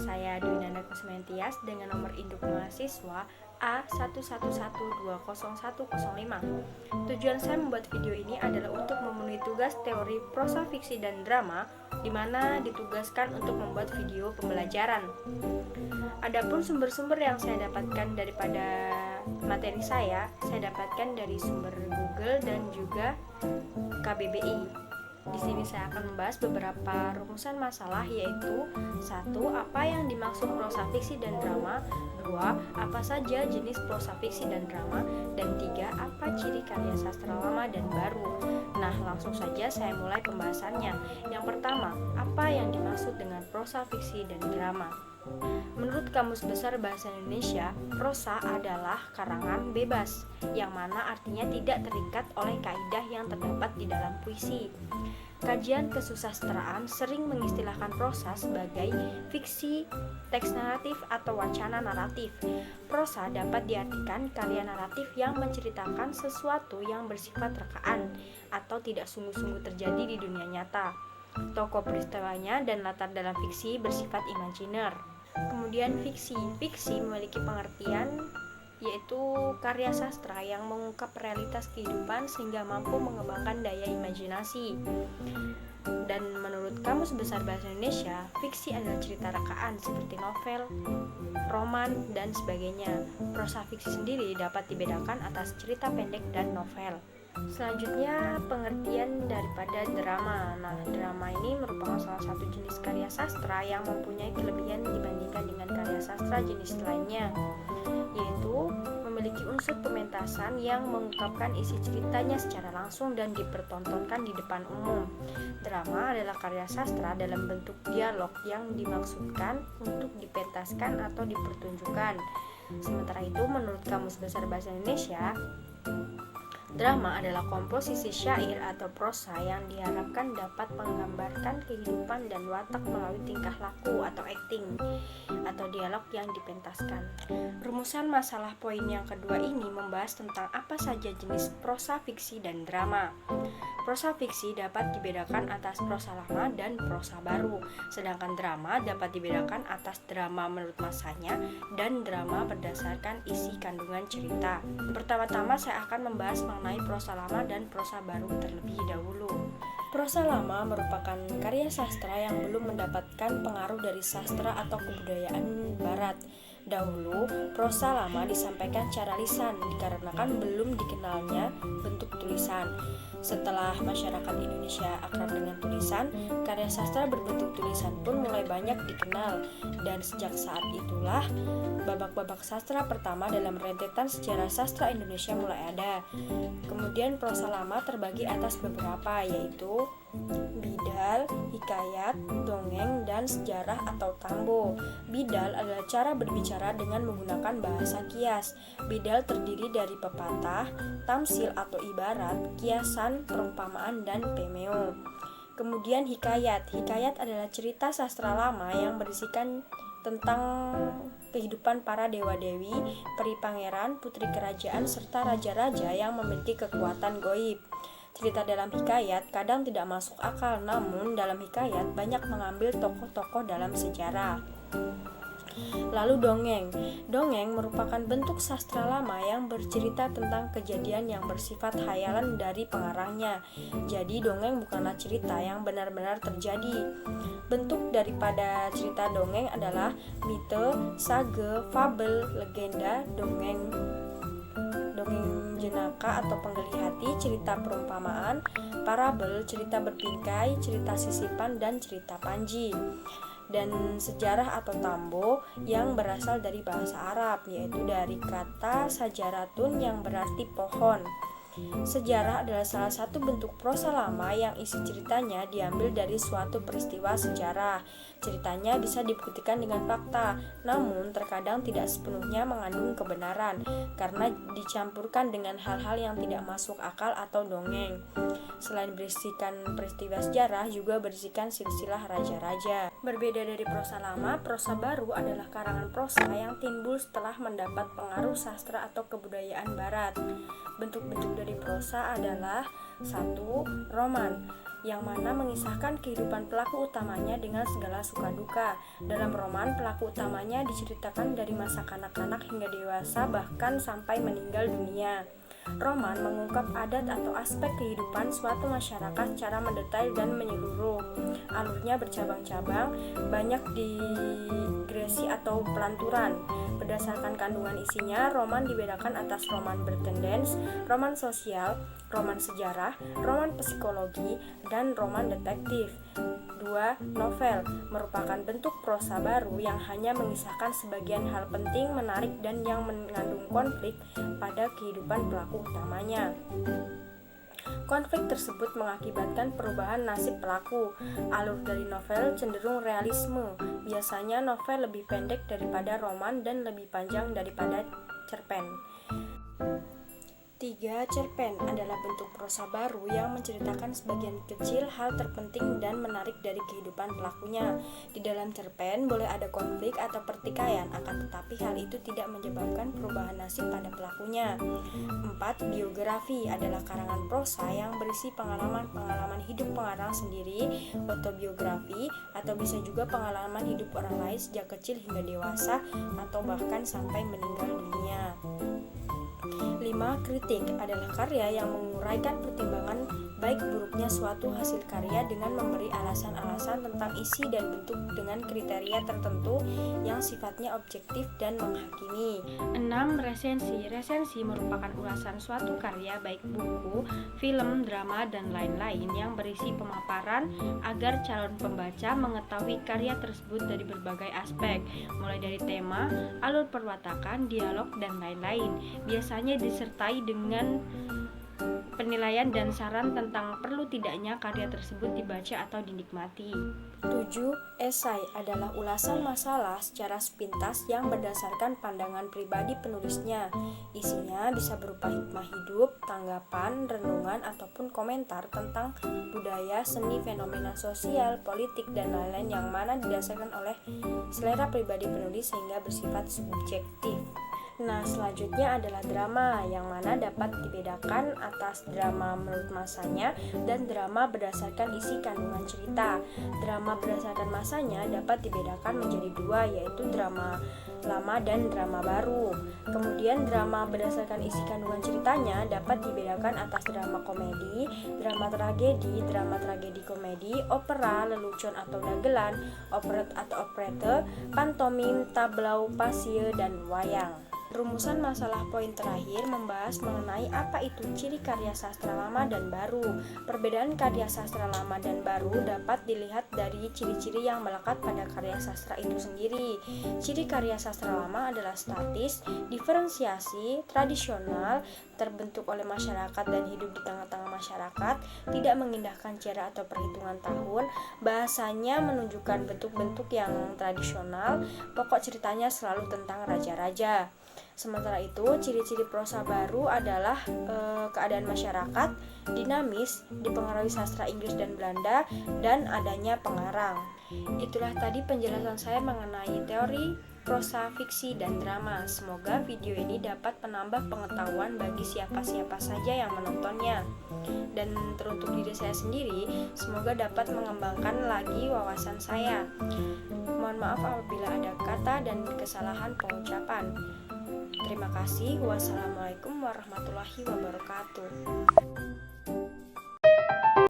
saya Dwi Nanda Kusmentias dengan nomor induk mahasiswa A11120105. Tujuan saya membuat video ini adalah untuk memenuhi tugas teori prosa fiksi dan drama, di mana ditugaskan untuk membuat video pembelajaran. Adapun sumber-sumber yang saya dapatkan daripada materi saya dapatkan dari sumber Google dan juga KBBI. Di sini saya akan membahas beberapa rumusan masalah, yaitu 1. Apa yang dimaksud prosa fiksi dan drama? 2. Apa saja jenis prosa fiksi dan drama? Dan 3. Apa ciri karya sastra lama dan baru? Nah, langsung saja saya mulai pembahasannya. Yang pertama, apa yang dimaksud dengan prosa fiksi dan drama? Menurut Kamus Besar Bahasa Indonesia, prosa adalah karangan bebas, yang mana artinya tidak terikat oleh kaidah yang terdapat di dalam puisi. Kajian kesusastraan sering mengistilahkan prosa sebagai fiksi, teks naratif, atau wacana naratif. Prosa dapat diartikan karya naratif yang menceritakan sesuatu yang bersifat rekaan atau tidak sungguh-sungguh terjadi di dunia nyata. Tokoh peristiwanya dan latar dalam fiksi bersifat imajiner. Kemudian fiksi memiliki pengertian yaitu karya sastra yang mengungkap realitas kehidupan sehingga mampu mengembangkan daya imajinasi. Dan menurut Kamus Besar Bahasa Indonesia, fiksi adalah cerita rekaan seperti novel, roman, dan sebagainya. Prosa fiksi sendiri dapat dibedakan atas cerita pendek dan novel. Selanjutnya, pengertian daripada drama. Nah, drama ini merupakan salah satu jenis karya sastra yang mempunyai kelebihan dibandingkan dengan karya sastra jenis lainnya, yaitu memiliki unsur pementasan yang mengungkapkan isi ceritanya secara langsung dan dipertontonkan di depan umum. Drama adalah karya sastra dalam bentuk dialog yang dimaksudkan untuk dipentaskan atau dipertunjukkan. Sementara itu, menurut Kamus Besar Bahasa Indonesia, drama adalah komposisi syair atau prosa yang diharapkan dapat menggambarkan kehidupan dan watak melalui tingkah laku atau acting atau dialog yang dipentaskan. Rumusan masalah poin yang kedua ini membahas tentang apa saja jenis prosa fiksi dan drama. Prosa fiksi dapat dibedakan atas prosa lama dan prosa baru, sedangkan drama dapat dibedakan atas drama menurut masanya dan drama berdasarkan isi kandungan cerita. Pertama-tama saya akan membahas mengenai prosa lama dan prosa baru terlebih dahulu. Prosa lama merupakan karya sastra yang belum mendapatkan pengaruh dari sastra atau kebudayaan barat. Dahulu, prosa lama disampaikan secara lisan dikarenakan belum dikenalnya bentuk tulisan. Setelah masyarakat Indonesia akrab dengan tulisan, karya sastra berbentuk tulisan pun mulai banyak dikenal, dan sejak saat itulah babak-babak sastra pertama dalam rentetan sejarah sastra Indonesia mulai ada. Kemudian prosa lama terbagi atas beberapa, yaitu bidal, hikayat, dongeng, dan sejarah atau tambo. Bidal adalah cara berbicara dengan menggunakan bahasa kias. Bidal terdiri dari pepatah, tamsil atau ibarat, kiasan, perumpamaan, dan pemeo. Kemudian hikayat. Hikayat adalah cerita sastra lama yang berisikan tentang kehidupan para dewa-dewi, peri pangeran, putri kerajaan, serta raja-raja yang memiliki kekuatan goib. Cerita dalam hikayat kadang tidak masuk akal, namun dalam hikayat banyak mengambil tokoh-tokoh dalam sejarah. Lalu dongeng. Dongeng merupakan bentuk sastra lama yang bercerita tentang kejadian yang bersifat khayalan dari pengarangnya. Jadi dongeng bukanlah cerita yang benar-benar terjadi. Bentuk daripada cerita dongeng adalah mite, sage, fabel, legenda, dongeng jenaka atau penggali hati, cerita perumpamaan, parabel, cerita berbingkai, cerita sisipan, dan cerita panji. Dan sejarah atau tambo yang berasal dari bahasa Arab, yaitu dari kata sajaratun yang berarti pohon. Sejarah adalah salah satu bentuk prosa lama yang isi ceritanya diambil dari suatu peristiwa sejarah. Ceritanya bisa dibuktikan dengan fakta, namun terkadang tidak sepenuhnya mengandung kebenaran karena dicampurkan dengan hal-hal yang tidak masuk akal atau dongeng. Selain berisikan peristiwa sejarah, juga berisikan silsilah raja-raja. Berbeda dari prosa lama, prosa baru adalah karangan prosa yang timbul setelah mendapat pengaruh sastra atau kebudayaan barat. Bentuk-bentuk dari prosa adalah 1. Roman. yang mana mengisahkan kehidupan pelaku utamanya dengan segala suka duka. Dalam roman, pelaku utamanya diceritakan dari masa kanak-kanak hingga dewasa, bahkan sampai meninggal dunia. Roman mengungkap adat atau aspek kehidupan suatu masyarakat secara mendetail dan menyeluruh. Alurnya bercabang-cabang, banyak digresi atau pelanturan. Berdasarkan kandungan isinya, roman dibedakan atas roman bertendens, roman sosial, roman sejarah, roman psikologi, dan roman detektif. 2. Novel merupakan bentuk prosa baru yang hanya mengisahkan sebagian hal penting, menarik, dan yang mengandung konflik pada kehidupan pelaku utamanya. Konflik tersebut mengakibatkan perubahan nasib pelaku. Alur dari novel cenderung realisme. Biasanya novel lebih pendek daripada roman dan lebih panjang daripada cerpen. 3. Cerpen adalah bentuk prosa baru yang menceritakan sebagian kecil hal terpenting dan menarik dari kehidupan pelakunya. Di dalam cerpen boleh ada konflik atau pertikaian, akan tetapi hal itu tidak menyebabkan perubahan nasib pada pelakunya. 4. Biografi adalah karangan prosa yang berisi pengalaman hidup pengarang sendiri, autobiografi, atau bisa juga pengalaman hidup orang lain sejak kecil hingga dewasa, atau bahkan sampai meninggal dunia. 5. Kritik adalah karya yang menguraikan pertimbangan baik buruknya suatu hasil karya dengan memberi alasan-alasan tentang isi dan bentuk dengan kriteria tertentu yang sifatnya objektif dan menghakimi. 6. Resensi. Resensi merupakan ulasan suatu karya baik buku, film, drama, dan lain-lain yang berisi pemaparan agar calon pembaca mengetahui karya tersebut dari berbagai aspek, mulai dari tema, alur perwatakan, dialog, dan lain-lain. Biasanya disertai dengan penilaian dan saran tentang perlu tidaknya karya tersebut dibaca atau dinikmati. 7. Esai adalah ulasan masalah secara sepintas yang berdasarkan pandangan pribadi penulisnya. Isinya bisa berupa hikmah hidup, tanggapan, renungan, ataupun komentar tentang budaya, seni, fenomena sosial, politik, dan lain-lain yang mana didasarkan oleh selera pribadi penulis sehingga bersifat subjektif. Nah, selanjutnya adalah drama, yang mana dapat dibedakan atas drama menurut masanya dan drama berdasarkan isi kandungan cerita. Drama berdasarkan masanya dapat dibedakan menjadi dua, yaitu drama lama dan drama baru. Kemudian drama berdasarkan isi kandungan ceritanya dapat dibedakan atas drama komedi, drama tragedi komedi, opera, lelucon atau dagelan, operet atau operette, pantomim, tableau, pasie, dan wayang. Rumusan masalah poin terakhir membahas mengenai apa itu ciri karya sastra lama dan baru. Perbedaan karya sastra lama dan baru dapat dilihat dari ciri-ciri yang melekat pada karya sastra itu sendiri. Ciri karya sastra lama adalah statis, diferensiasi, tradisional, terbentuk oleh masyarakat dan hidup di tengah-tengah masyarakat, tidak mengindahkan cara atau perhitungan tahun, bahasanya menunjukkan bentuk-bentuk yang tradisional, pokok ceritanya selalu tentang raja-raja. Sementara itu, ciri-ciri prosa baru adalah keadaan masyarakat, dinamis, dipengaruhi sastra Inggris dan Belanda, dan adanya pengarang. Itulah tadi penjelasan saya mengenai teori prosa, fiksi, dan drama. Semoga video ini dapat menambah pengetahuan bagi siapa-siapa saja yang menontonnya. Dan teruntuk diri saya sendiri, semoga dapat mengembangkan lagi wawasan saya. Mohon maaf apabila ada kata dan kesalahan pengucapan. Terima kasih. Wassalamualaikum warahmatullahi wabarakatuh.